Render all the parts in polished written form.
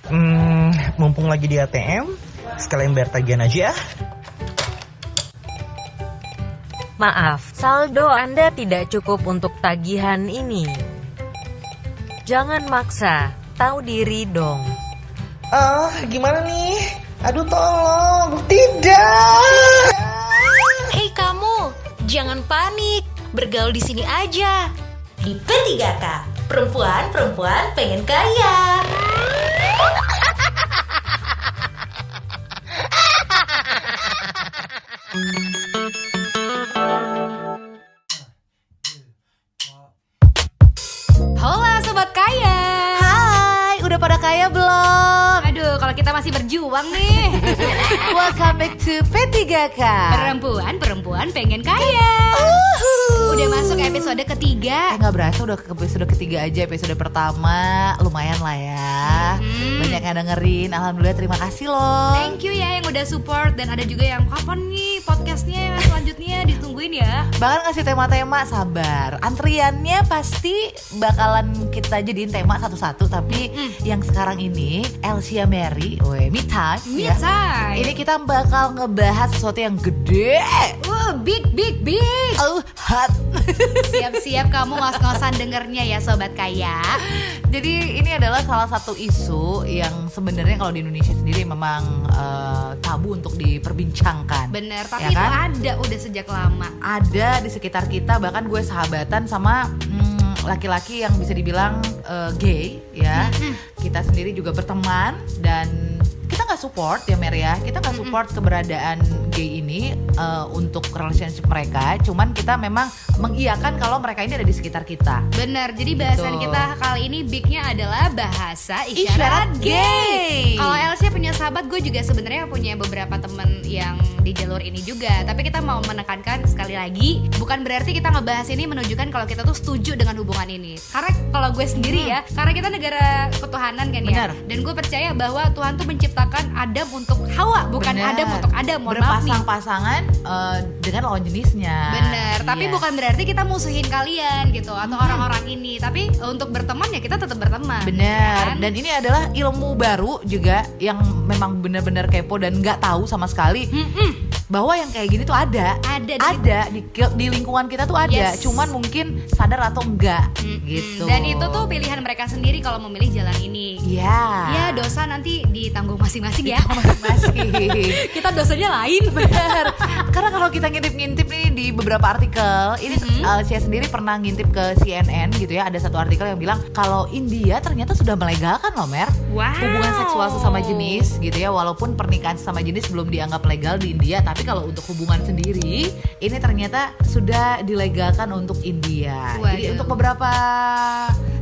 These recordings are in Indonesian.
Mumpung lagi di ATM, sekalian bayar tagihan aja. Maaf, saldo Anda tidak cukup untuk tagihan ini. Jangan maksa, tahu diri dong. Gimana nih? Aduh tolong, tidak. Hei kamu, jangan panik, bergaul di sini aja. Di P3K, perempuan pengen kaya. Hola Sobat Kaya. Hai, udah pada kaya belum? Aduh, kalau kita masih berjuang nih. Welcome back to P3K. Perempuan pengen kaya. Udah masuk episode ketiga. Nggak berasa udah ke episode ketiga aja. Episode pertama lumayan lah ya. Banyak yang dengerin, alhamdulillah terima kasih loh. Thank you ya yang udah support. Dan ada juga yang kapan nih podcastnya selanjutnya, ditungguin ya. Bahkan ngasih tema-tema, sabar. Antriannya pasti bakalan kita jadiin tema satu-satu. Tapi yang sekarang ini Elsia Mary, me time. Me ya. time. Ini kita bakal ngebahas sesuatu yang gede. Big. Hot. Siap-siap kamu ngos-ngosan dengernya ya Sobat Kaya. Jadi ini adalah salah satu isu yang sebenarnya kalau di Indonesia sendiri memang tabu untuk diperbincangkan. Bener, tapi Ya itu kan? ada udah sejak lama. Ada di sekitar kita, bahkan gue sahabatan sama laki-laki yang bisa dibilang gay ya. Kita sendiri juga berteman dan kita nggak support ya Mer ya. Kita nggak support keberadaan gay ini untuk relationship mereka. Cuman kita memang mengiyakan kalau mereka ini ada di sekitar kita. Bener, jadi bahasan Gitu. kita kali ini big-nya adalah bahasa Isyarat isyarat gay. gay. Kalau Elsia punya sahabat, gue juga sebenarnya punya beberapa temen yang di jalur ini juga. Tapi kita mau menekankan sekali lagi, bukan berarti kita ngebahas ini menunjukkan kalau kita tuh setuju dengan hubungan ini. Karena kalau gue sendiri ya, karena kita negara ketuhanan kan ya. Bener. Dan gue percaya bahwa Tuhan tuh menciptakan Adam untuk Hawa, bukan Bener. Adam untuk Adam. Mohon maaf nih. Berpasang-pasangan dengan lawan jenisnya. Bener, tapi Iya. bukan berarti kita musuhin kalian gitu atau orang-orang ini. Tapi untuk berteman ya kita tetap berteman. Bener, kan? dan ini adalah ilmu baru juga yang memang benar-benar kepo dan nggak tahu sama sekali bahwa yang kayak gini tuh ada di lingkungan kita tuh ada, Yes. cuman mungkin sadar atau enggak gitu. Dan itu tuh pilihan mereka sendiri kalau memilih jalan ini. Iya. Ya dosa nanti ditanggung masing-masing ya. Masing-masing. Kita dosanya lain. Bener. Karena kalau kita ngintip-ngintip nih di beberapa artikel, ini saya sendiri pernah ngintip ke CNN gitu ya, ada satu artikel yang bilang kalau India ternyata sudah melegalkan loh Mer, Wow. hubungan seksual sesama jenis gitu ya, walaupun pernikahan sesama jenis belum dianggap legal di India, tapi kalau untuk hubungan sendiri ini ternyata sudah dilegalkan untuk India. Jadi Waduh. untuk beberapa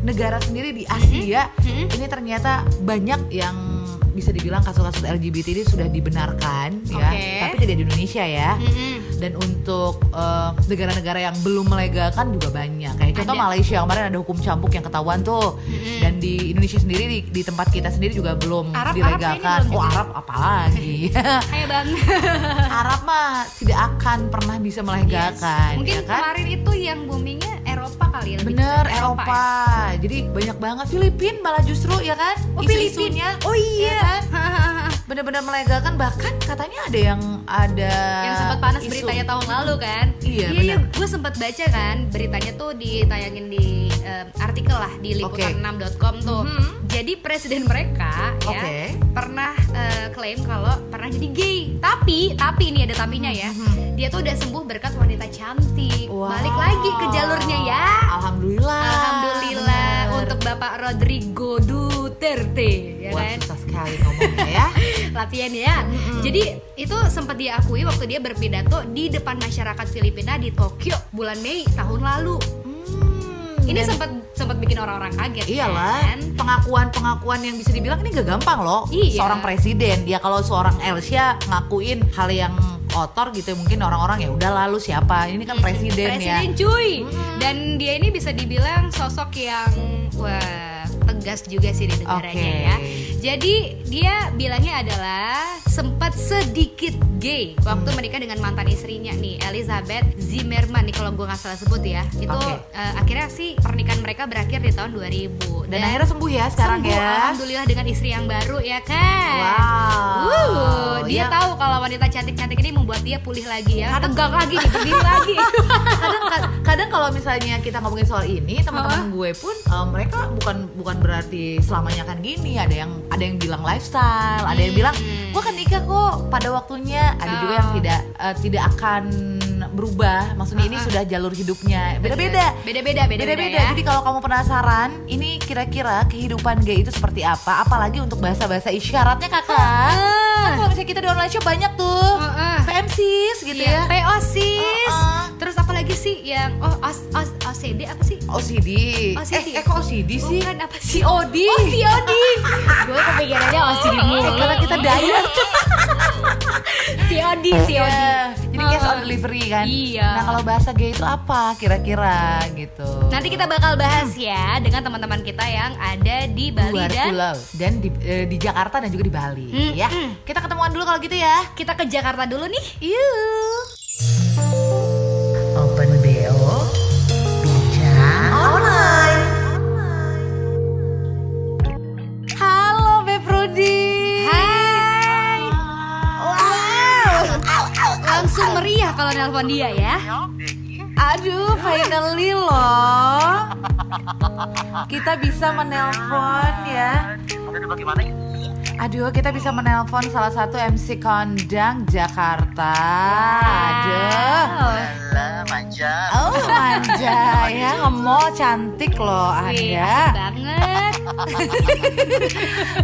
negara sendiri di Asia ini ternyata banyak yang bisa dibilang kasus-kasus LGBT ini sudah dibenarkan ya, Oke. tapi tidak di Indonesia ya. Dan untuk negara-negara yang belum melegalkan juga banyak. Kayak contoh Ada. Malaysia kemarin ada hukum cambuk yang ketahuan tuh. Dan di Indonesia sendiri di tempat kita sendiri juga belum Arab dilegalkan. kayaknya belum juga. Arab apalagi? Kayak bang. Arab mah tidak akan pernah bisa melegalkan. Mungkin ya kan? kemarin itu yang boomingnya Eropa kali ya. lebih Bener, ke Eropa. ya. Jadi banyak banget. Filipina malah justru ya kan? Oh, Isu-isunya. Filipina. Oh iya. Ya kan? Bener-bener melegalkan, bahkan katanya ada yang Yang sempat panas isu. beritanya tahun lalu kan. Iya, Iya, benar. gue sempat baca kan beritanya tuh ditayangin di artikel lah di liputan6.com tuh. Jadi presiden mereka ya Oke. pernah klaim kalau pernah jadi gay. Tapi ini ada tapinya ya. Dia tuh udah sembuh berkat wanita cantik. Wow. Balik lagi ke jalurnya ya. Alhamdulillah. Alhamdulillah Bener. untuk Bapak Rodrigo Duterte ya Wah, kan. susah sekali ngomongnya ya. Latihan ya. Jadi itu sempat diakui waktu dia berpidato di depan masyarakat Filipina di Tokyo bulan Mei tahun lalu. Ini dan- sempat bikin orang-orang kaget. Iyalah, Kan? pengakuan yang bisa dibilang ini gak gampang loh. Iya. Seorang presiden, ya kalau seorang Elsia ngakuin hal yang kotor gitu, mungkin orang-orang ya udah lalu siapa? Ini kan presiden ya. Presiden cuy. Dan dia ini bisa dibilang sosok yang wah tegas juga sih di negaranya Oke. ya. Jadi dia bilangnya adalah sempat sedikit gay waktu menikah dengan mantan istrinya nih, Elizabeth Zimmerman nih kalau gue nggak salah sebut ya. Itu akhirnya sih pernikahan mereka berakhir di tahun 2000 Dan akhirnya sembuh ya sekarang sembuh, ya. alhamdulillah dengan istri yang baru ya kan. Wow. Dia Ya. tahu kalau wanita cantik-cantik ini membuat dia pulih lagi ya, tegang lagi nih, berdiri lagi. Kadang kalau misalnya kita ngomongin soal ini, teman-teman gue pun mereka bukan berarti selamanya kan gini. Ada yang bilang lifestyle, ada yang bilang gue akan nikah kok pada waktunya. Ada juga yang tidak akan berubah. Maksudnya ini sudah jalur hidupnya. Beda-beda. Beda-beda. Jadi kalau kamu penasaran, ini kira-kira kehidupan gay itu seperti apa? Apalagi untuk bahasa-bahasa isyaratnya kakak. Kan kalau misalnya kita di online shop banyak tuh. PMSIS gitu ya. POSIS. Terus apa lagi sih yang OCD apa sih? OCD. Kok OCD sih? Bukan apa sih? COD. COD. Gue kepikirannya OCD mulu. Karena kita diet. COD. Iya. Jadi cash on delivery kan. Iya. Nah kalau bahasa gay itu apa kira-kira gitu? Nanti kita bakal bahas ya dengan teman-teman kita yang ada di Bali luar dan pulau dan di Jakarta dan juga di Bali ya. Kita ketemuan dulu kalau gitu ya. kita ke Jakarta dulu nih. Yuk. Open BO, bincang online. Halo Beb Rudy. Hai. Wow. Langsung meriah kalau nelpon dia ya. Aduh, finally loh. Kita bisa menelpon ya. Aduh, kita bisa menelpon salah satu MC kondang Jakarta. Aduh. Manja. Oh, manja ya, ngemol cantik loh Wih, Anda. asik banget.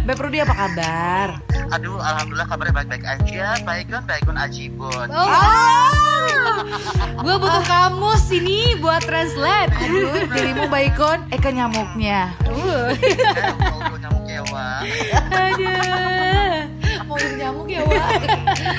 Beb Rudy apa kabar? Aduh, alhamdulillah kabarnya baik-baik aja. Baikun ajibun. Gue butuh kamus ini buat translate. Aduh, dirimu baikon, ke nyamuknya. Mau nyamuk ya, Wak. Aduh, mau jadi nyamuk ya, Wak.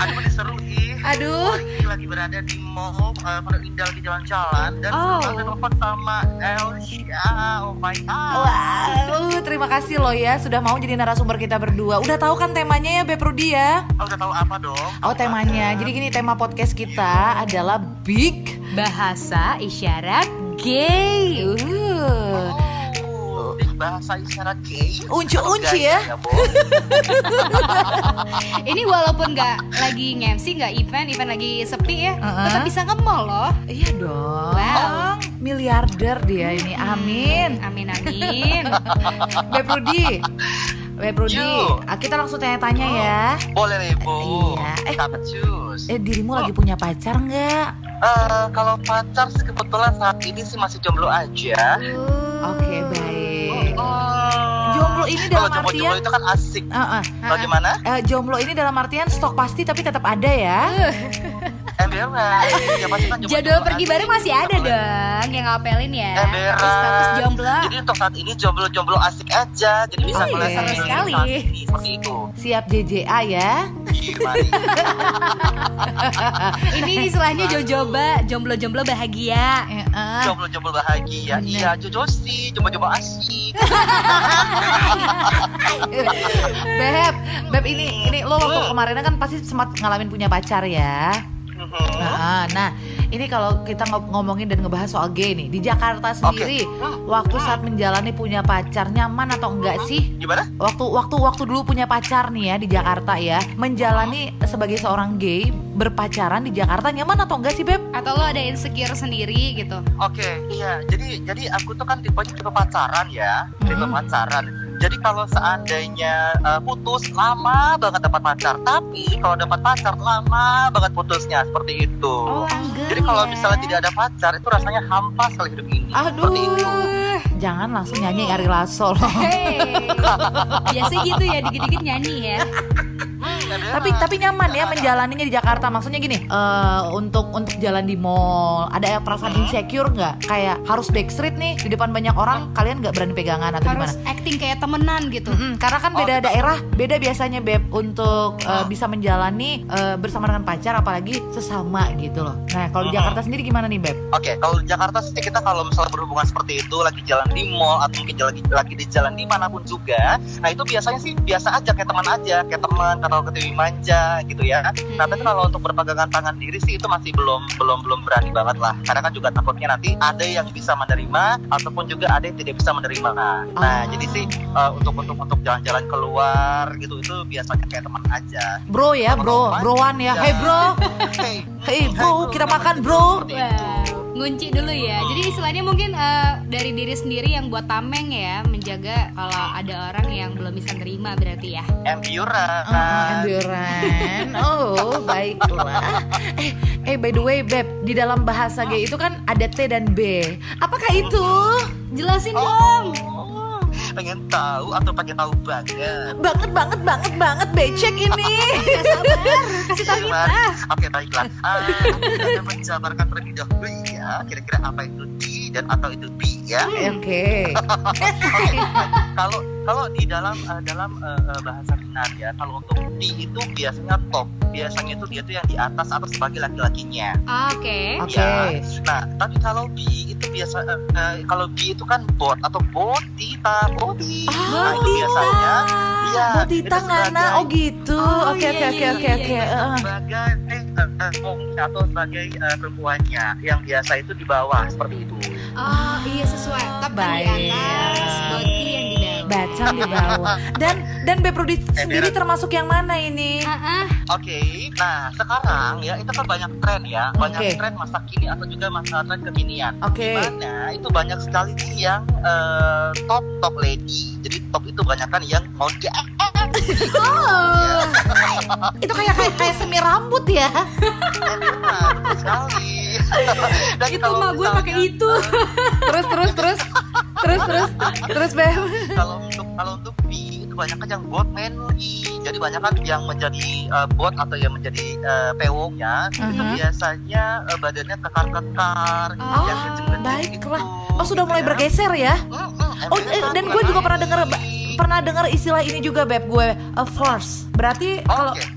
Aduh, ini seru ih. Aduh. Ini lagi berada di mall, Pondok Indah lagi jalan-jalan dan ada telepon sama Elsia. Oh my god. Wow, terima kasih loh ya sudah mau jadi narasumber kita berdua. Udah tahu kan temanya ya Beb Rudy ya? Oh, udah tahu apa dong? Oh, temanya. Jadi gini, tema podcast kita adalah Big Bahasa isyarat gay. Oh, di bahasa isyarat gay. Uncu-unci ya. Bo. Ini walaupun nggak lagi nge-MC, nggak event lagi sepi ya, tetap bisa nge-mall loh. Iya dong. Wow. Miliarder dia ini. Amin. Amin. Beb Rudy. Ju. Kita langsung tanya-tanya ya. Boleh nih, Bu. Iya. Apa cus? Dirimu lagi punya pacar nggak? Kalau pacar sih kebetulan saat ini sih masih jomblo aja. Oke, baik. Jomblo ini dalam Kalau jomblo artian itu kan asik. Bagaimana? jomblo ini dalam artian stok pasti tapi tetap ada ya. Emberan. Ya pasti kan Jadwal pergi bareng masih ada dong yang ngapelin ya. Emberan. Tapi status jomblo. Jadi untuk saat ini jomblo asik aja. Jadi bisa mulai iya. saat ini, Sekali. saat ini, seperti itu. Siap JJA ya. Gimana? Ini istilahnya jomblo bahagia. Jomblo bahagia. Iya, jojo sih, jomblo asik. Beb ini lo waktu kemarin kan pasti sempat ngalamin punya pacar ya. Nah, ini kalau kita ngomongin dan ngebahas soal gay nih di Jakarta sendiri, waktu saat menjalani punya pacar nyaman atau enggak sih? Gimana? Waktu dulu punya pacar nih ya di Jakarta ya, menjalani sebagai seorang gay berpacaran di Jakarta nyaman atau enggak sih Beb? Atau lo ada insecure sendiri gitu? Oke, iya. Jadi aku tuh kan tipenya tipe pacaran ya, tipe pacaran. Jadi kalau seandainya putus lama banget dapat pacar, tapi kalau dapat pacar lama banget putusnya seperti itu. Jadi kalau misalnya tidak ada pacar itu rasanya hampa sekali hidup ini. Seperti itu. Jangan langsung nyanyi Ari Lasso loh. Biasanya gitu ya, dikit-dikit nyanyi ya. Tapi nyaman ya menjalaninya di Jakarta. Maksudnya gini, untuk jalan di mall ada perasaan insecure nggak? Kayak harus backstreet nih di depan banyak orang, kalian nggak berani pegangan atau gimana? Harus acting kayak temenan gitu. Karena kan beda daerah, beda biasanya Beb untuk bisa menjalani bersama dengan pacar, apalagi sesama gitu loh. Nah kalau di Jakarta sendiri gimana nih Beb? Oke, kalau di Jakarta sih kita kalau misalnya berhubungan seperti itu, lagi jalan di mall atau mungkin lagi di jalan dimanapun juga, nah itu biasanya sih biasa aja, kayak teman kalau ketemu manja gitu ya. Nah tapi kalau untuk berpegangan tangan diri sih itu masih belum berani banget lah, karena kan juga takutnya nanti ada yang bisa menerima ataupun juga ada yang tidak bisa menerima. Nah jadi sih untuk jalan-jalan keluar gitu itu biasanya kayak teman aja. Bro ya, broan ya. Hey bro, hey bro, kita makan bro. Wah, ngunci dulu ya. Jadi istilahnya mungkin dari diri sendiri yang buat tameng ya, menjaga kalau ada orang yang belum bisa terima berarti ya. Enduran. Oh, baiklah. By the way, Beb, di dalam bahasa gay itu kan ada T dan B. Apakah itu? Jelasin dong. Pengen tahu atau pengen tahu banget? Banget, becek ini. Gak sabar, kasih tahu kita. Oke, baiklah. Kita menjabarkan terlebih dahulu ya. Kira-kira apa itu D dan atau itu B ya? Oke. Kalau di dalam bahasa Minang ya, kalau untuk D itu biasanya top. Biasanya itu dia tuh yang di atas atau sebagai laki-lakinya. Oke. Oke. Nah, tapi kalau B itu biasa kalau B itu kan bot atau bodita. Nah, itu biasanya iya. Bodita ngana, oh gitu. Oke. Sebagai atau sebagai perempuannya yang biasa itu di bawah seperti itu. Oh iya sesuai. Top di atas, body yang di dalam. Bacang di bawah. Dan Beb Rudi sendiri termasuk yang mana ini? Oke, nah sekarang ya itu kan banyak tren ya, banyak tren masa kini atau juga masa tren kekinian. Dimana itu banyak sekali nih yang top lady. Jadi top itu banyak kan yang model. Itu kayak semi rambut ya. Betul sekali. Dan Itu mah gue pakai itu. Terus Beb. Kalau untuk B itu banyak kan yang bot manly. Jadi banyak kan yang menjadi bot atau yang menjadi pewongnya itu biasanya badannya kekar-kekar, yang kecil-kecil Baiklah. gitu. Oh sudah mulai bergeser ya? Dan gue juga pernah dengar istilah ini juga Beb, gue first. Berarti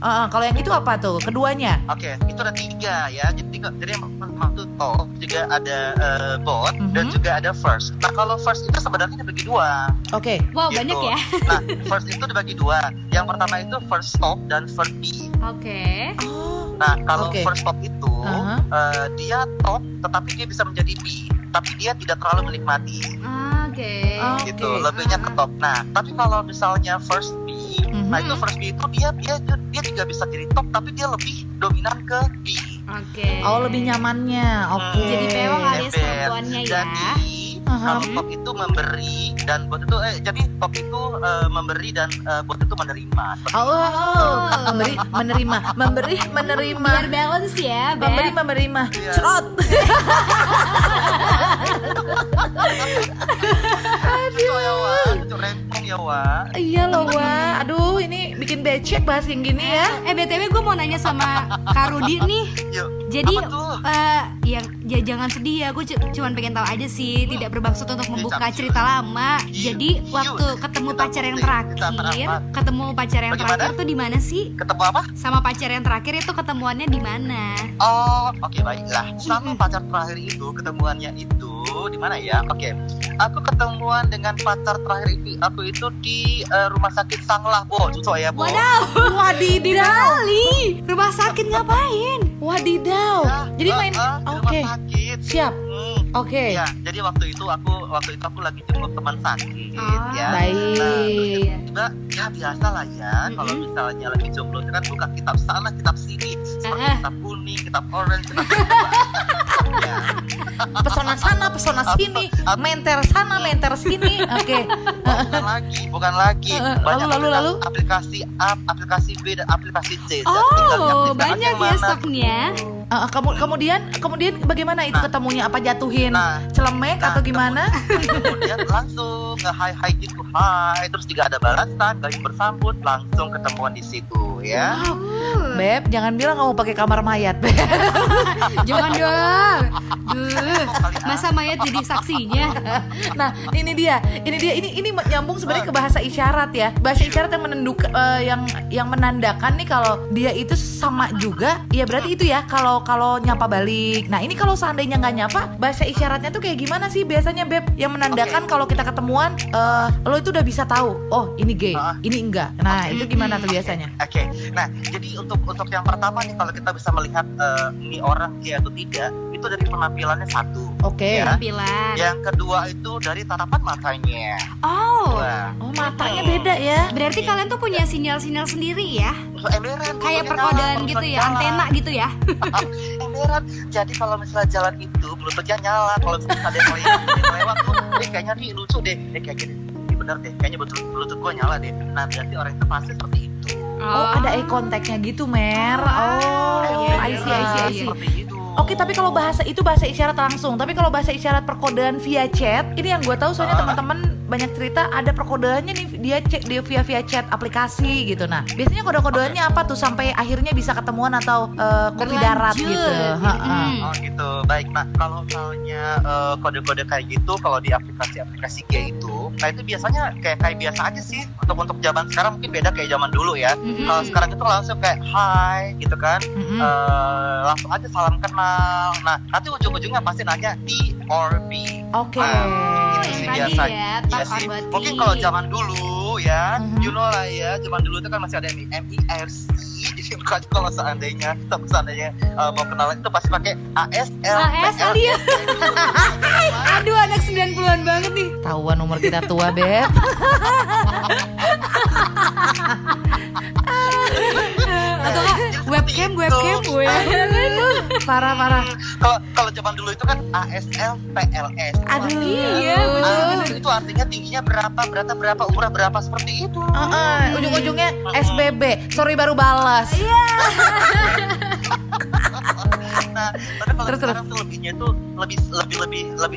kalau yang itu apa tuh? Keduanya? Oke, itu ada 3 ya. Jadi yang pertama itu top, juga ada bot dan juga ada first. Nah kalau first itu sebenarnya dibagi 2. Oke. Wow, Gitu. banyak ya. Nah first itu dibagi 2. Yang pertama itu first top dan first B. Oke. Nah kalau first top itu dia top, tetapi dia bisa menjadi B, tapi dia tidak terlalu menikmati. Oke. Gitu, lebihnya ke top. Nah tapi kalau misalnya first B, nah itu first B itu dia juga bisa jadi top, tapi dia lebih dominan ke B. Oke. Oh lebih nyamannya. Oke. Jadi pewong alias perempuannya ya. Jadi kalau top itu memberi dan bot itu jadi top itu memberi dan bot itu menerima. Memberi menerima. Biar balance ya, Beb. Menerima. Iya. Cerot. Itu ya Wak, itu rempong ya Wak. Iya loh Wak. Aduh ini bikin becek bahas yang gini ya. BTW gue mau nanya sama Kak Rudi nih. Yuk. Jadi Apa tuh? jangan sedih ya, gue cuman pengen tahu aja sih, tidak bermaksud untuk membuka cerita lama. Jadi waktu ketemu pacar yang terakhir tuh di mana sih? Ketemu apa? Sama pacar yang terakhir itu ketemuannya di mana? Oh, oke baiklah. Sama pacar terakhir itu ketemuannya itu di mana ya? Oke. Aku ketemuan dengan pacar terakhir aku itu di rumah sakit Sanglah, Bo. Cocok ya, Bo. Wadidaw, di Bali. Rumah sakit ngapain? Wadidaw. Jadi main. Di Oke. rumah sakit. Siap. Oke. Ya, jadi waktu itu aku lagi jenguk teman sakit ya. Baik. Nah, ya biasa lah ya. Kalau misalnya lagi jomblo kan buka kitab sana, kitab sini, seperti kitab kuning, kitab orange, kitab ya. Pesona sana, pesona sini, menter sana, menter sini. Oke. Bukan lagi. Lalu? Aplikasi A, aplikasi B dan aplikasi C. Oh, Tinggal diaktifkan banyak yang ya mana. stoknya. Kemudian bagaimana itu ketemunya? Apa jatuhin celemek atau gimana? Kemudian langsung hai gitu, hai, terus juga ada balasan, gayung bersambut, langsung ketemuan di situ ya. Beb, jangan bilang kamu pakai kamar mayat, Beb. Jangan dong. Duh, masa mayat jadi saksinya? Nah, ini dia. Ini nyambung sebenarnya ke bahasa isyarat ya. Bahasa isyarat yang yang menandakan nih kalau dia itu sama juga. Ya berarti itu ya kalau nyapa balik. Nah, ini kalau seandainya nggak nyapa, bahasa isyaratnya tuh kayak gimana sih biasanya, Beb? Yang menandakan kalau kita ketemuan, lo itu udah bisa tahu, oh ini gay, ini enggak. Nah, itu gimana tuh biasanya? Oke. Nah, jadi untuk yang pertama nih, kalau kita bisa melihat ini orang gay atau tidak, itu dari penampilannya satu. Oke. Ya. Tampilan. Yang kedua itu dari tatapan matanya. Oh, Oh, matanya beda ya. berarti kalian tuh punya sinyal-sinyal sendiri ya? Emberan. Kayak bluetoothnya perkodaan nyala, gitu ya, nyala. antena gitu ya? Emberan. Jadi kalau misalnya jalan itu bluetoothnya nyala. Kalau misalnya ada yang lewat tuh, kayaknya nih lucu deh. Kayak gini. Ini bener deh. Kayaknya bluetooth gua nyala deh. Nah, berarti orang itu pasti seperti itu. Oh, ada eye contactnya gitu, Mer. Oh, I see. Seperti itu. Oke, tapi kalau bahasa itu bahasa isyarat langsung. Tapi kalau bahasa isyarat perkodean via chat, ini yang gue tahu soalnya teman-teman banyak cerita ada perkodeannya nih, dia via chat aplikasi gitu. Nah, biasanya kode-kodeannya apa tuh sampai akhirnya bisa ketemuan atau kopi darat gitu. Oh gitu, baik. Nah kalau misalnya kode-kode kayak gitu, kalau di aplikasi gay itu, nah itu biasanya kayak biasa aja sih. Untuk zaman sekarang mungkin beda kayak zaman dulu ya. Kalau sekarang itu langsung kayak hai gitu kan, langsung aja salam kenal. Nah nanti ujung-ujungnya pasti nanya T or B. Oke. Itu sih Tadi biasanya. ya, Iya tak sih. abadi. Mungkin kalau zaman dulu ya, you know lah ya, zaman dulu itu kan masih ada MIRC. Jadi kalau seandainya mau kenalan itu pasti pakai ASL. ASL dia. Aduh, anak 90-an banget nih. Tahuan umur kita tua, Beb. Atau nggak webcam. Parah. Kalau zaman dulu itu kan ASL PLS. Aduh. Iya, betul. Itu artinya tingginya berapa, umurnya berapa, seperti itu. Ujung-ujungnya SBB. Sorry baru balas. Nah, tapi kalau sekarang tuh lebihnya tuh lebih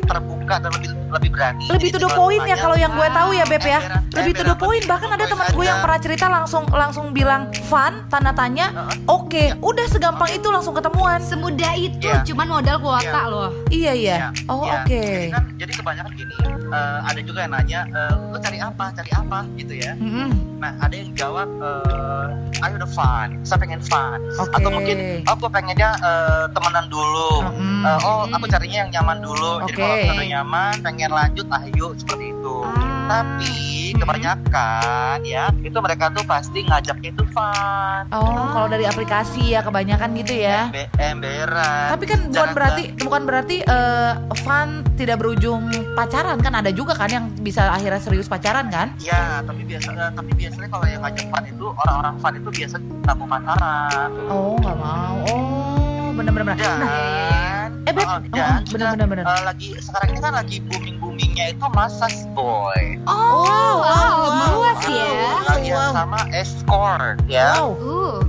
terbuka dan lebih berani. Lebih to the point ya kalau yang gue tahu ya, Beb ya. Lebih to the point. Bahkan ada teman gue yang pernah cerita langsung bilang fun tanda tanya. Oke, udah segampang itu langsung ketemuan. Semudah itu, Iya. cuman modal kuota loh. Iya. Oh, Ya, oke. Jadi kebanyakan gini, ada juga yang nanya, lu cari apa gitu ya. Nah, ada yang jawab, ayo udah fun, saya pengen fun. Oke. Atau mungkin, aku pengennya temenan dulu. Aku carinya yang nyaman dulu. Jadi Oke. kalau udah nyaman, pengen lanjut, ayo seperti itu. Tapi kebanyakan ya, itu mereka tuh pasti ngajaknya itu fun. Oh, kalau dari aplikasi ya kebanyakan gitu ya. Emberan. Tapi kan bukan berarti fun tidak berujung pacaran kan, ada juga kan yang bisa akhirnya serius pacaran kan? Ya, tapi biasanya kalau yang ngajak fun itu orang-orang fun itu biasanya tak mau pacaran. Oh, nggak mau. Oh, bener-bener. Dan bener. lagi sekarang ini kan lagi boomingnya itu massage boy. Wow, meluas ya. Ya, sama escort ya. Wow.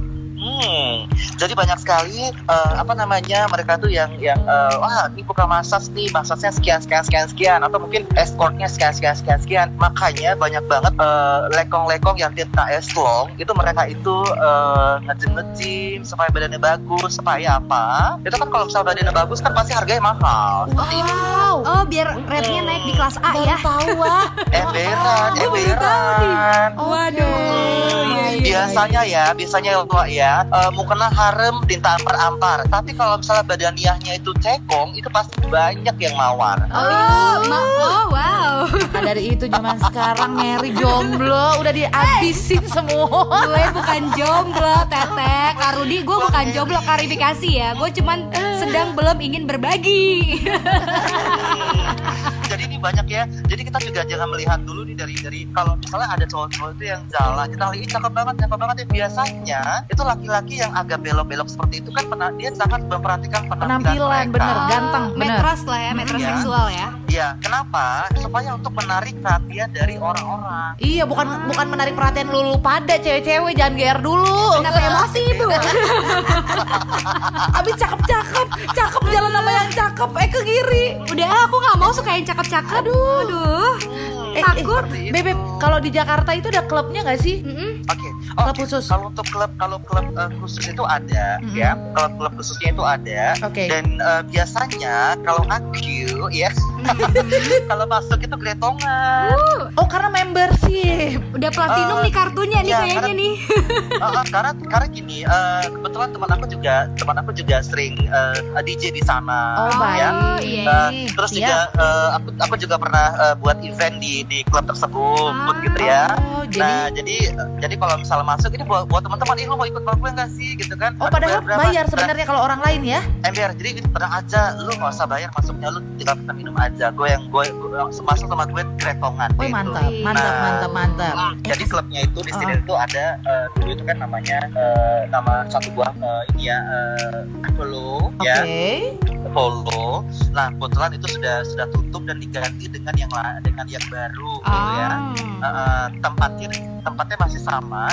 Jadi banyak sekali mereka tuh yang wah ini bukan massage nih, massage-nya sekian atau mungkin escortnya sekian. Makanya banyak banget lekong-lekong yang tinta eslong itu mereka itu nge-gym supaya badannya bagus, supaya apa? Itu kan kalau misalnya badannya bagus kan pasti harganya mahal. Seperti itu. Oh, biar rate-nya naik di kelas A ya. Tahu ah. Emberan. Waduh. Biasanya ya mukena harem dinta ampar-ampar. Tapi kalau misalnya badaniahnya itu cekong, itu pasti banyak yang mawar. Wow. Maka dari itu zaman sekarang Mary jomblo udah dihabisin semua. Gue bukan jomblo, Tete. Kak Rudi, gue bukan jomblo, klarifikasi ya. Gue cuman sedang belum ingin berbagi. Jadi ini banyak ya. Jadi kita juga jangan melihat dulu nih dari kalau misalnya ada cowok-cowok itu yang jalan, kita lihat cakep banget ya. Biasanya itu laki-laki yang agak belok-belok seperti itu kan dia sangat memperhatikan penampilan mereka. Bener, ganteng, bener. Metros lah ya, metros seksual ya. Ya, kenapa? Supaya untuk menarik perhatian dari orang-orang. Iya, bukan menarik perhatian lu pada cewek-cewek, jangan GR dulu. Kenapa emosi ibu? Abis cakep jalan sama yang cakep, ke kiri. Udah, aku nggak mau suka yang cakep-cakep. Aduh. Takut. Bebek, kalau di Jakarta itu ada klubnya nggak sih? Oke. Klub khusus. Kalau untuk klub khusus itu ada, ya. Kalau klub khususnya itu ada. Oke. Dan biasanya kalau aku, ya, kalau masuk itu gretongan. Oh, karena membership. Udah platinum nih kartunya nih iya, kayaknya karena- nih. Karena gini, kebetulan teman aku juga sering DJ di sana. Oh, baik. Ya. iya. Terus Siap. juga aku juga pernah buat event di klub tersebut, gitu ya. Oh, Nah, jadi kalau misalnya masuk ini buat teman-teman, lu mau ikut sama gue nggak sih, gitu kan? Oh, Aduh, padahal berapa? bayar sebenarnya kalau orang lain ya. Ember, jadi tenang aja, lu nggak usah bayar masuknya, lu tinggal pesan minum aja. Gue masuk sama gue gretongan. Wih, gitu. mantap. Jadi klubnya itu di sini itu ada dulu itu kan namanya nama satu buah ini ya Apollo, Oke. ya Apollo. Nah, kebetulan itu sudah tutup dan diganti dengan yang baru, gitu ya. Tempatnya masih sama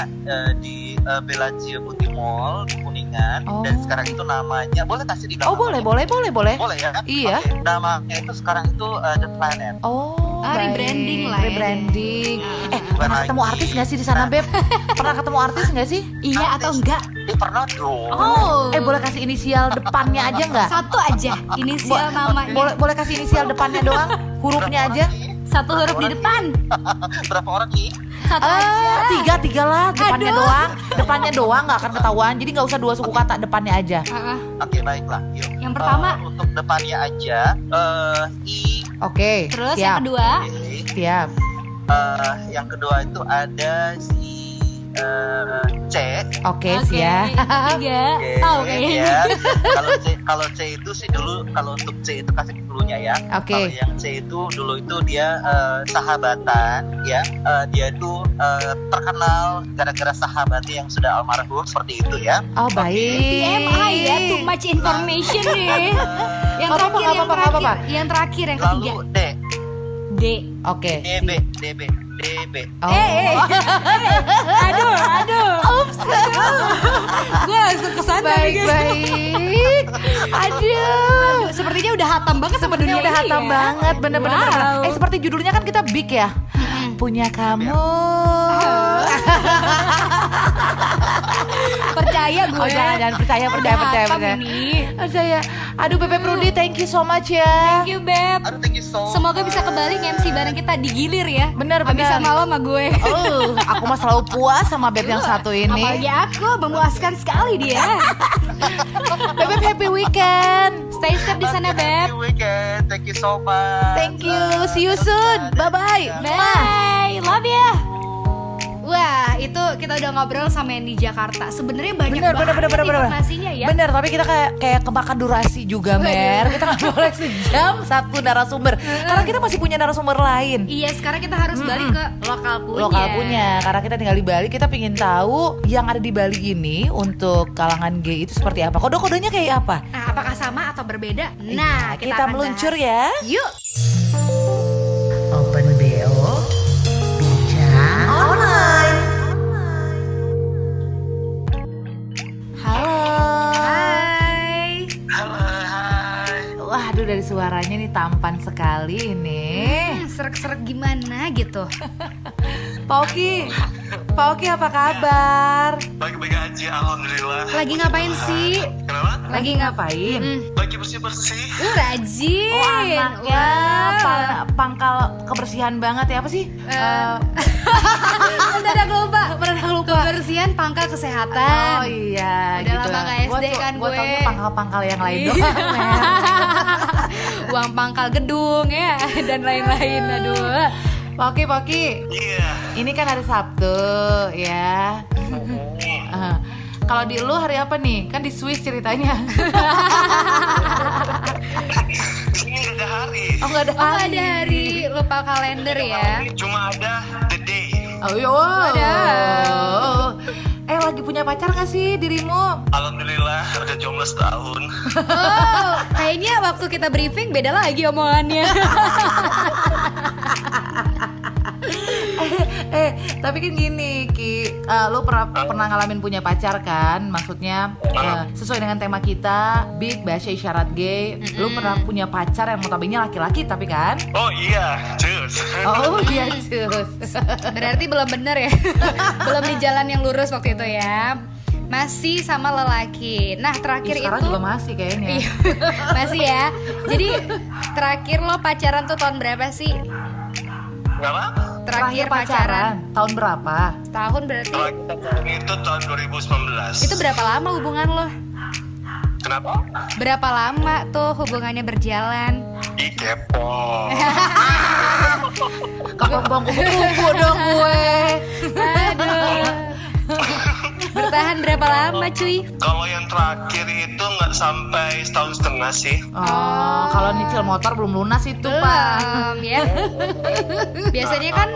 di Bellagio Putih Mall di Kuningan, Oh. dan sekarang itu namanya boleh kasih di Oh, boleh. boleh ya. Iya. Oke, namanya itu sekarang itu The Planet. Oh, baik. Rebranding lah ya. Rebranding. Bukan Pernah ketemu lagi. artis nggak sih di sana, Beb? Pernah ketemu artis nggak sih? Iya atau enggak? Pernah dong. Oh. Boleh kasih inisial depannya aja nggak? Satu aja inisial namanya. Boleh kasih inisial depannya doang, hurufnya aja. Satu huruf di depan. Berapa orang nih? Satu aja. Tiga lah, depannya doang nggak akan ketahuan. Jadi nggak usah dua suku kata, depannya aja. Oke, baiklah. Yuk. Yang pertama. Untuk depannya aja I. Oke, Terus siap. yang kedua. Siap. Yang kedua itu ada si C. Oke, siap. Tiga. Oke, Tahu kayaknya. ya. Kalau C itu sih dulu, kalau untuk C itu kasih dulunya ya. Oke. Kalau yang C itu dulu itu dia sahabatan, ya. Dia itu terkenal gara-gara sahabatnya yang sudah almarhum, seperti itu ya. Oh, baik. TMI ya, too much information nih. Yang Nggak apa-apa. Yang terakhir yang Lalu ketiga. D. D. Oke. DB. Oh. Aduh. Ups. Gue langsung kesana. Baik. Aduh. Sepertinya udah hatam banget sama dunia Ini udah ini hatam ya. banget, bener-bener. Wow. Seperti judulnya kan kita big ya. Punya kamu. Percaya gue. Oh, jangan percaya. Hatam ini. Percaya. Aduh, Bebe Prudi, thank you so much ya. Thank you, Beb. Aduh, thank you so much. Semoga bisa kembali nge-MC bareng kita di Gilir ya. Bener. Habisan malam sama gue. Oh, aku mah selalu puas sama Beb yang satu Apalagi ini. aku memuaskan sekali dia. Bebe, happy weekend. Stay safe di sana, Beb. Happy weekend. Thank you so much. Thank you. See you soon. Bye-bye. Bye. Love ya. Wah, itu kita udah ngobrol sama yang di Jakarta. Sebenarnya banyak banget informasinya ya. Bener, tapi kita kayak kemakan durasi juga, Mer. Kita nggak boleh sejam satu narasumber. Karena kita masih punya narasumber lain. Iya, sekarang kita harus balik ke lokal punya. Karena kita tinggal di Bali, kita pengen tahu yang ada di Bali ini untuk kalangan gay itu seperti apa. Kode-kodenya kayak apa? Nah, apakah sama atau berbeda? Nah, kita akan meluncur bahas. ya. Yuk. Open BO, bincang online. Halo. Hai. Hai. Wah, aduh dari suaranya nih tampan sekali ini. Serak-serak gimana gitu. Pauki apa kabar? Baik-baik aja, alhamdulillah. Lagi ngapain sih? Kenapa? Lagi ngapain? Lagi bersih-bersih. Rajin. Oh, anaknya pangkal kebersihan banget ya, apa sih? Mendadak lupa. Kebersihan pangkal kesehatan. Oh iya, Udah gitu. lama nggak SD kan Gua gue. taunya pangkal-pangkal yang lain doang. Mer. Uang pangkal gedung ya dan lain-lain. Aduh. Poki, Iya. ini kan hari Sabtu ya. Kalau di lu hari apa nih? Kan di Swiss ceritanya. Ini nggak ada hari. Oh nggak ada Oh, hari. ada hari lupa kalender ya. Cuma ada the day. Oh iya. Ada. Lagi punya pacar gak sih dirimu? Alhamdulillah udah jomblo setahun. Oh, kayaknya waktu kita briefing beda lagi omongannya. Tapi kan gini Ki, lu pernah ngalamin punya pacar kan? Maksudnya sesuai dengan tema kita, Big Bahasa Isyarat Gay. Lu pernah punya pacar yang notabene laki-laki tapi kan? Oh iya, cus. Oh iya cus. Berarti belum bener ya. Belum di jalan yang lurus waktu itu ya. Masih sama lelaki. Nah terakhir Sekarang itu juga masih kayaknya. Iya, masih ya. Jadi terakhir lo pacaran tuh tahun berapa sih? Kenapa? Terakhir pacaran tahun berapa? tahun berarti. Terakhir pacaran itu tahun 2019. Itu berapa lama hubungan lo? Kenapa? Berapa lama tuh hubungannya berjalan? Ih, kepo. Bang kupu dong gue. Aduh. Bertahan berapa lama cuy? Kalau yang terakhir itu nggak sampai setahun setengah sih. Oh, kalau nyicil motor belum lunas itu Pak. Belum ya. Biasanya kan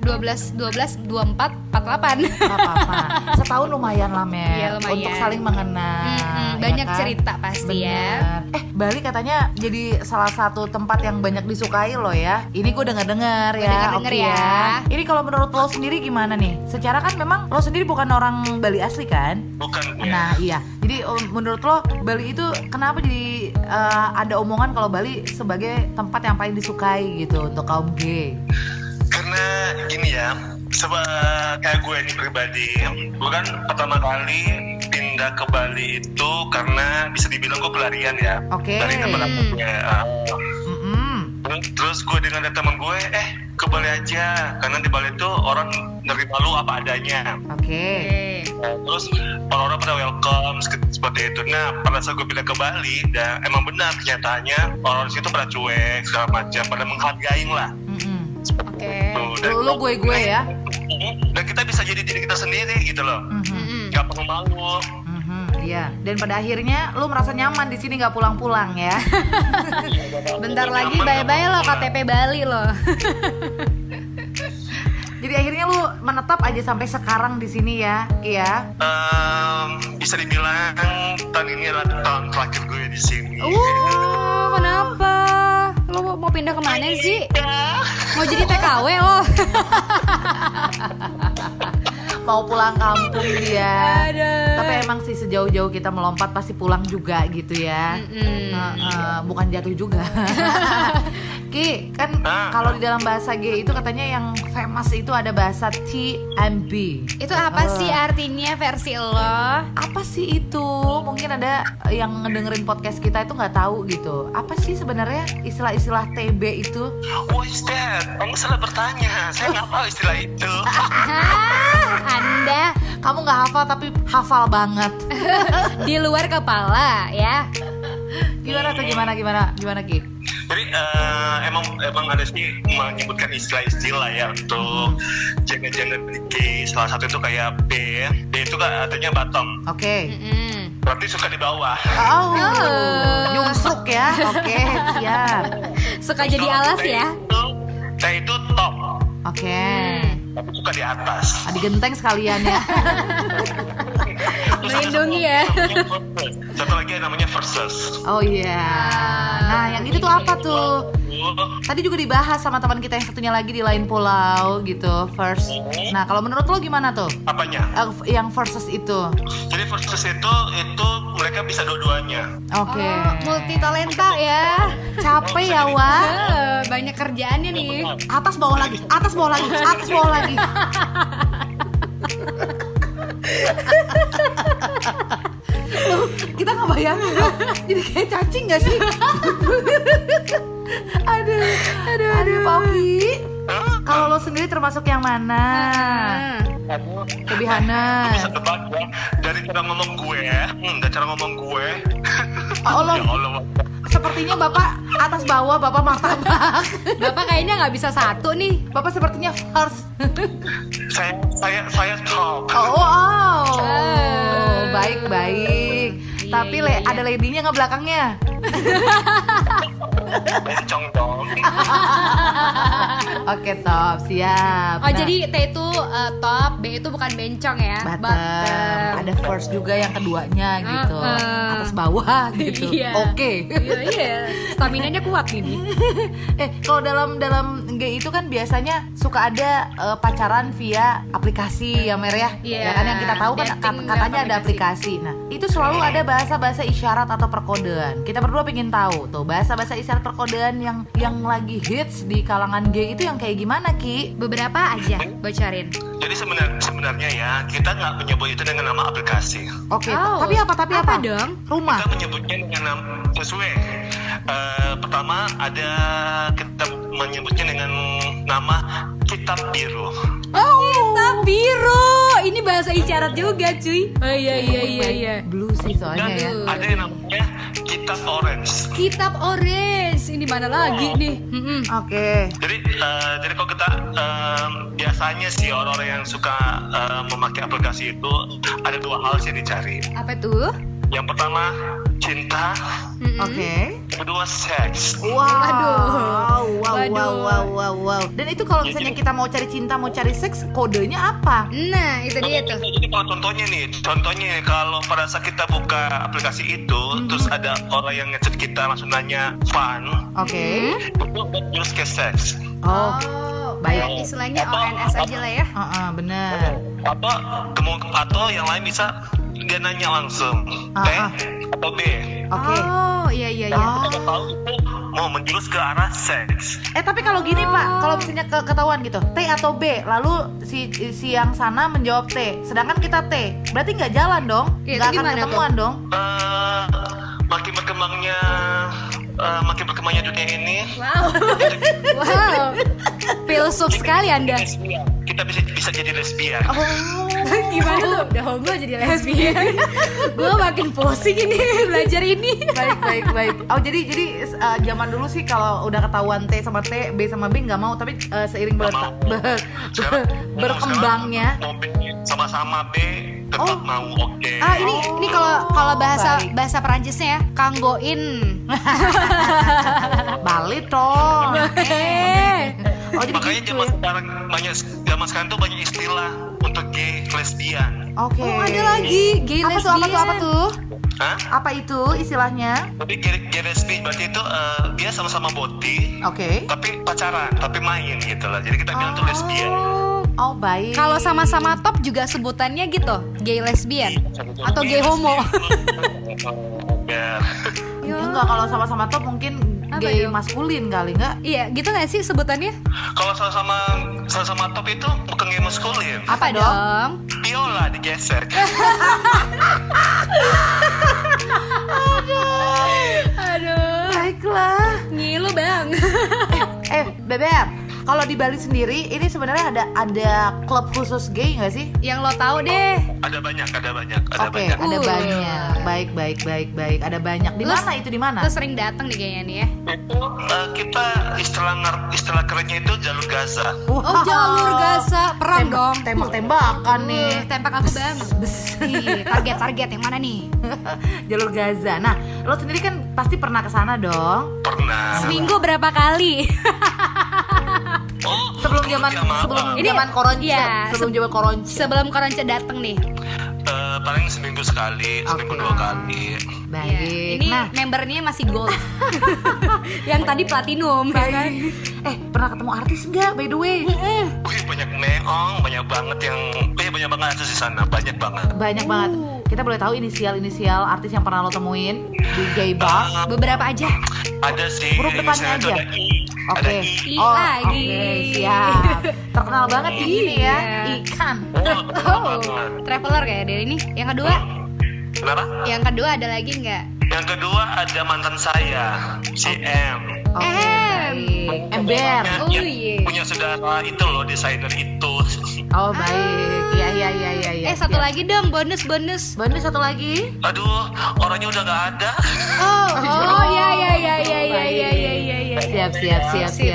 12, 24, 48. Gak apa-apa. Setahun lumayan lah Mer. Iya, lumayan. Untuk saling mengenal. ya Banyak kan? cerita pasti ya. Bener. Bali katanya jadi salah satu tempat yang banyak disukai loh ya. Ini gue denger-denger Gue ya. denger-denger Oke ya. Ini kalau menurut lo sendiri gimana nih? Secara kan memang lo sendiri bukan orang Bali asli kan? Bukan ya. Nah iya. Jadi menurut lo Bali itu kenapa jadi ada omongan kalau Bali sebagai tempat yang paling disukai gitu untuk kaum gay? Karena gini ya, kayak gue ini pribadi, gue kan pertama kali pindah ke Bali itu karena bisa dibilang gue pelarian ya. Oke. Dari teman-teman gue. Terus gue dengan ada teman gue, ke Bali aja, karena di Bali itu orang nerima lu apa adanya. Oke. Terus orang-orang pada welcome seperti itu. Nah pada saat gue pindah ke Bali, dan emang benar kenyataannya orang di situ pada cuek segala macam, pada menghargai lah. Oke. Lu gue ya. Dan kita bisa jadi diri kita sendiri gitu loh. Gak perlu malu. Iya. Dan pada akhirnya lu merasa nyaman di sini nggak pulang-pulang ya. Bentar lagi bye-bye lo KTP Bali lo. Jadi akhirnya lu menetap aja sampai sekarang di sini ya, Iya. Bisa dibilang tahun ini adalah tahun terakhir gue di sini. Kenapa? Lo mau pindah kemana sih? Mau jadi TKW lo? Mau pulang kampung dia. Aduh. Tapi emang sih sejauh-jauh kita melompat pasti pulang juga gitu ya. Bukan jatuh juga. Ki, kan kalau di dalam bahasa G itu katanya yang famous itu ada bahasa TMB. Itu apa sih artinya versi lo? Apa sih itu? Mungkin ada yang ngedengerin podcast kita itu nggak tahu gitu. Apa sih sebenarnya istilah-istilah TB itu? What is that? Kamu salah bertanya. Saya nggak tahu istilah itu. Anda Kamu nggak hafal tapi hafal banget. di luar kepala ya. Gimana tuh gimana Ki? Jadi emang ada sih menyebutkan istilah-istilah ya untuk genre-genre gay. Salah satu itu kayak B. B itu kan artinya bottom. Oke. Berarti suka di bawah. Oh, nyungsruk ya. Oke, siap. Suka jadi alas ya. T itu top. Oke. Tapi suka di atas. Digenteng sekalian ya. Melindungi ya. Satu lagi namanya versus. Oh iya. Nah, yang itu tuh apa tuh? Tadi juga dibahas sama teman kita yang satunya lagi di lain pulau gitu, first. Nah, kalau menurut lo gimana tuh? Apanya? Yang versus itu. Jadi versus itu mereka bisa dua-duanya. Oke. Multi talenta ya. Capek ya, Wak. Banyak kerjaannya nih. Atas bawah lagi, atas bawah lagi, atas bawah lagi. Loh, kita nggak bayangin loh. Jadi kayak cacing nggak sih? aduh, Pauki. Kalau lo sendiri termasuk yang mana? Kelebihannya. Bisa tebak ya dari cara ngomong gue dan cara ngomong gue. Oh, lo Ya Allah. sepertinya Bapak atas bawah, Bapak martabak. Bapak kayaknya nggak bisa satu nih. Bapak sepertinya first. Saya top. Oh, baik. Tapi iya. ada ladynya nggak belakangnya? Bencong dong. Oke, top, siap. Oh Nah, jadi T itu top, B itu bukan bencong ya? bottom. Ada first juga yang keduanya gitu. Atas bawah gitu. Iya. Oke. Iya, staminanya kuat ini. Kalau dalam G itu kan biasanya suka ada pacaran via aplikasi ya Mer ya. Iya, Ya kan yang kita tahu kan dating katanya lewat ada aplikasi. Nah, itu selalu ada bahasa-bahasa isyarat atau perkodean. Kita berdua pengen tahu tuh bahasa-bahasa isyarat perkodean yang lagi hits di kalangan G itu yang kayak gimana, Ki? Beberapa aja bocorin. Jadi sebenarnya ya kita nggak menyebut itu dengan nama aplikasi. Oke, Oh, tapi apa apa dong? Rumah. Kita menyebutnya dengan nama sesuai. Pertama ada kita menyebutnya dengan nama kitab biru. Oh, kitab biru. Ini bahasa isyarat juga, cuy. Oh iya. Blue sih soalnya ya. Ada yang namanya kitab orange. Kitab orange. Ini mana lagi nih? Oke. Jadi kalau kita biasanya sih orang-orang yang suka memakai aplikasi itu ada dua hal sih dicari. Apa tuh? Yang pertama cinta, Oke. yang kedua seks. Wow. Dan itu kalau misalnya kita mau cari cinta, mau cari seks, kodenya apa? Nah, itu dia tuh. Jadi kalau contohnya nih kalau pada saat kita buka aplikasi itu, terus ada orang yang ngechat kita langsung nanya fun, Oke. itu use case seks. Oh, baik. Ya, istilahnya ONS aja lah ya. Benar. Atau yang lain bisa dia nanya langsung T atau B. Oke. Oh, iya. Kita tahu itu mau menjurus ke arah seks. Tapi kalau gini Pak, kalau misalnya ketahuan gitu, T atau B, lalu si yang sana menjawab T, sedangkan kita T, berarti nggak jalan dong, Iya, nggak itu akan gimana ketemuan dong. Makin berkembangnya dunia ini, Wow. Filsuf sekali Anda. kita bisa jadi lesbian. Gimana tuh? Udah homo jadi lesbian. Gue makin pusing ini belajar ini. Baik. Oh jadi zaman dulu sih kalau udah ketahuan T sama T, B sama B nggak mau, tapi seiring berkembangnya. Mau B sama-sama B tetap mau oke. Ini kalau bahasa Perancisnya ya, kanggoin. Balik dong. Oh jadi Makanya gitu ya. zaman sekarang tuh banyak istilah untuk gay, lesbian. Oke. Oh, ada lagi gay lesbian. Apa tuh? Hah? Apa itu istilahnya? Tapi gay lesbian berarti itu dia sama-sama boti, Oke. tapi pacaran, tapi main gitu lah. Jadi kita bilang tuh lesbian. Oh baik. Kalau sama-sama top juga sebutannya gitu, gay lesbian atau gay homo. Ya. Ya enggak, kalau sama-sama top mungkin Apa gay dong? maskulin kali enggak? Iya, gitu nggak sih sebutannya? Kalau sama top itu bukan gay maskulin. Apa dong? Biola digesek. Aduh, Baiklah. ngilu bang. Bebep, kalau di Bali sendiri ini sebenarnya ada klub khusus gay nggak sih? Yang lo tahu deh. Ada banyak. Oke, ada banyak. Baik. Ada banyak. Di mana itu di mana? Lo sering datang nih kayaknya nih ya. Itu kita istilah kerennya itu jalur Gaza. Oh, jalur Gaza, perang dong. Tembak-tembakan nih. Tembak aku bang. Ih, target yang mana nih? Jalur Gaza. Nah, lo sendiri kan pasti pernah ke sana dong. Pernah. Seminggu berapa kali? Oh, Sebelum jam apa? zaman koronce. Iya, Sebelum zaman koronce. Sebelum Koronce dateng nih. Paling seminggu sekali, seminggu Oke. 2 kali. Baik. Iya, ini Nah, membernya masih gold. Yang tadi platinum ya kan? pernah ketemu artis enggak by the way? Wih, banyak meong, banyak banget artis di sana, banyak banget. Banyak banget. Kita boleh tahu inisial artis yang pernah lo temuin di gay bar? Beberapa aja. Ada sih. Huruf depannya misalnya tuh aja. Ada I. Oke. Ada I. I lagi. Oke, siap. Terkenal banget di ini ya, Iya. ikan. Oh, Traveler kayak dari ini. Yang kedua, Kenapa? yang kedua ada lagi nggak? Yang kedua ada mantan saya, si M. Oke, baik. Ember. Oh, iya. Punya saudara itu loh, desainer itu. Oh baik. Iya. Satu Siap. lagi dong, bonus. Bonus satu lagi. Aduh, orangnya udah gak ada. Oh, iya.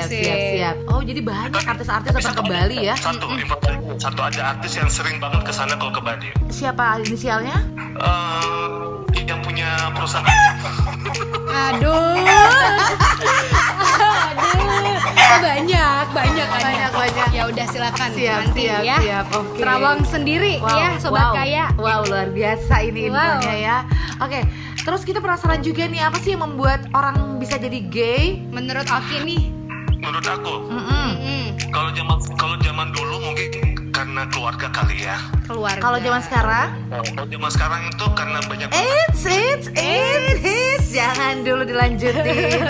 Siap. Oh jadi banyak artis-artis datang ke Bali ya? Satu ada artis yang sering banget ke sana kalau ke Bali. Siapa inisialnya? Yang punya punya perusahaan. Aduh. Banyak. Ya udah silakan nanti ya. Siap, oke. Terawang sendiri ya sobat kaya. Wow, luar biasa ini infonya ya. Oke, terus kita penasaran juga nih, apa sih yang membuat orang bisa jadi gay? Menurut Oki nih. Menurut aku, Mm-mm. kalau zaman dulu mungkin karena keluarga kali ya. Keluarga. Kalau zaman sekarang? Kalau zaman sekarang itu karena banyak It's jangan dulu dilanjutin.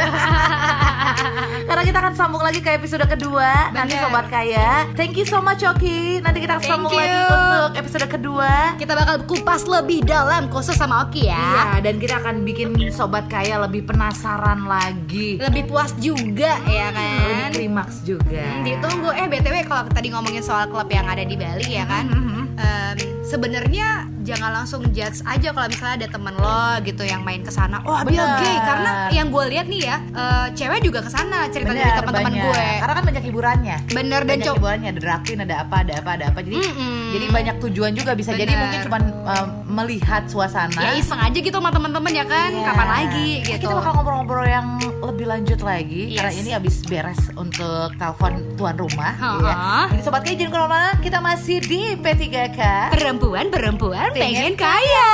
Karena kita akan sambung lagi ke episode kedua. Nanti Bener. sobat kaya, thank you so much Oki. Nanti kita Thank sambung you. lagi untuk episode kedua. Kita bakal kupas lebih dalam khusus sama Oki ya. Iya, dan kita akan bikin sobat kaya lebih penasaran lagi, Lebih puas juga ya kan. lebih klimaks juga. Ditunggu. BTW kalau tadi ngomongin soal klub yang ada di Bali ya kan. Sebenarnya jangan langsung judge aja kalau misalnya ada temen lo gitu yang main ke sana. Oh, dia Bener. gay, karena yang gue lihat nih ya, cewek juga ke sana cerita dari Bener, teman-teman banyak. gue. Karena kan banyak hiburannya. Bener, dan Banyak hiburannya, ada drag queen, ada apa. Jadi banyak tujuan juga bisa. Jadi Bener. mungkin cuma melihat suasana. Ya iseng aja gitu sama teman-teman ya kan. Iya. Kapan lagi Nah, gitu. kita bakal ngobrol-ngobrol yang lebih lanjut lagi. Yes. Karena ini habis beres untuk telepon tuan rumah. Ha-ha. Ya. Jadi sobat kaya jangan kemana-mana, kita masih di P3K. Perempuan pengen Pengen kaya.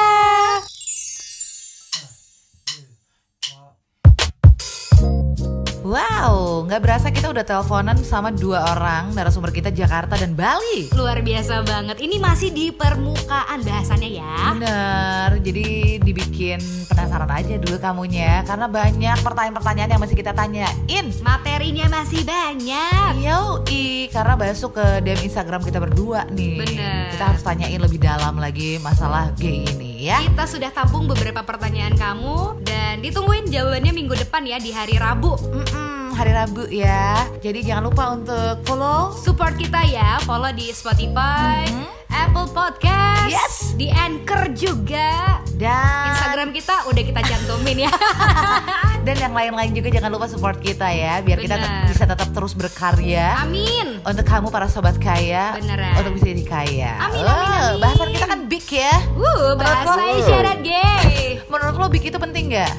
Wow, nggak berasa kita udah teleponan sama 2 orang narasumber kita Jakarta dan Bali. Luar biasa banget. Ini masih di permukaan bahasannya ya. Bener, jadi dibikin penasaran aja dulu kamunya. Karena banyak pertanyaan-pertanyaan yang masih kita tanyain. Materinya masih banyak. Yoi, karena masuk ke DM Instagram kita berdua nih. Bener. Kita harus tanyain lebih dalam lagi masalah gay ini ya. Kita sudah tampung beberapa pertanyaan kamu dan ditungguin jawabannya minggu depan ya di hari Rabu. Hari Rabu ya. Jadi jangan lupa untuk follow. Support kita ya, follow di Spotify, Apple Podcast, Yes. di Anchor juga. Dan Instagram kita udah kita cantumin ya. dan yang lain-lain juga jangan lupa support kita ya, biar kita Bener. bisa tetap terus berkarya. Amin. Untuk kamu para sobat kaya, Beneran. untuk bisa jadi kaya. Amin, amin. Bahasan kita kan big ya. Bahasa Menurut lo? isyarat gay. Menurut lo big itu penting gak?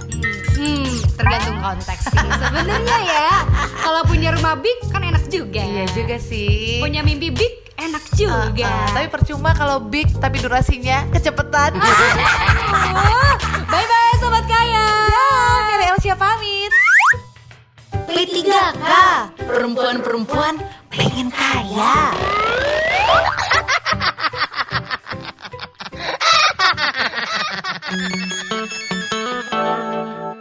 Tergantung konteks sih sebenarnya ya. Kalau punya rumah big kan enak juga. Iya juga sih. Punya mimpi big enak juga. Tapi percuma kalau big tapi durasinya kecepetan. Bye bye sobat kaya. Dari Elsia pamit. P3K, perempuan-perempuan pengen kaya.